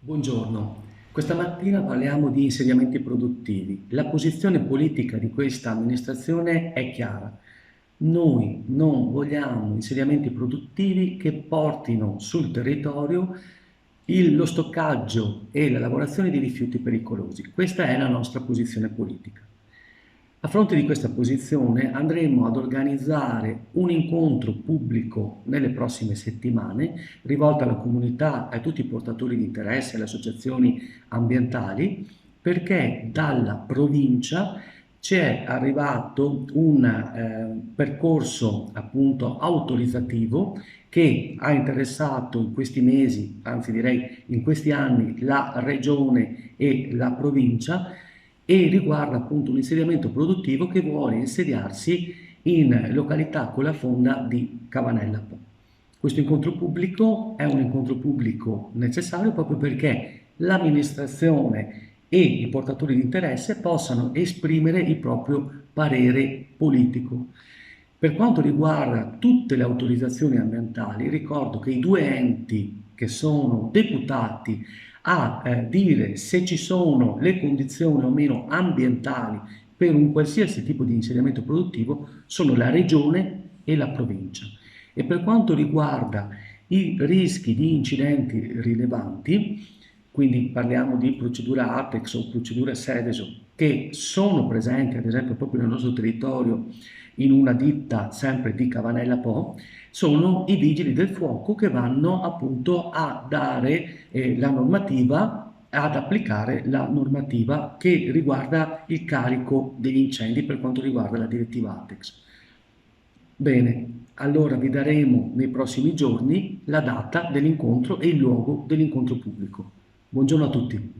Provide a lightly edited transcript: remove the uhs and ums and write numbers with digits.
Buongiorno, questa mattina parliamo di insediamenti produttivi. La posizione politica di questa amministrazione è chiara. Noi non vogliamo insediamenti produttivi che portino sul territorio lo stoccaggio e la lavorazione di rifiuti pericolosi. Questa è la nostra posizione politica. A fronte di questa posizione andremo ad organizzare un incontro pubblico nelle prossime settimane rivolto alla comunità, a tutti i portatori di interesse, alle associazioni ambientali, perché dalla provincia ci è arrivato un percorso appunto autorizzativo che ha interessato in questi mesi, anzi direi in questi anni, la regione e la provincia e riguarda appunto un insediamento produttivo che vuole insediarsi in località con la fonda di Cavanella Po. Questo incontro pubblico è un incontro pubblico necessario proprio perché l'amministrazione e i portatori di interesse possano esprimere il proprio parere politico. Per quanto riguarda tutte le autorizzazioni ambientali, ricordo che i due enti che sono deputati a dire se ci sono le condizioni o meno ambientali per un qualsiasi tipo di insediamento produttivo sono la regione e la provincia. E per quanto riguarda i rischi di incidenti rilevanti, quindi parliamo di procedura Apex o procedura Seveso, che sono presenti ad esempio proprio nel nostro territorio in una ditta sempre di Cavanella Po, sono i vigili del fuoco che vanno appunto a dare la normativa, ad applicare la normativa che riguarda il carico degli incendi per quanto riguarda la direttiva Apex. Bene, allora vi daremo nei prossimi giorni la data dell'incontro e il luogo dell'incontro pubblico. Buongiorno a tutti.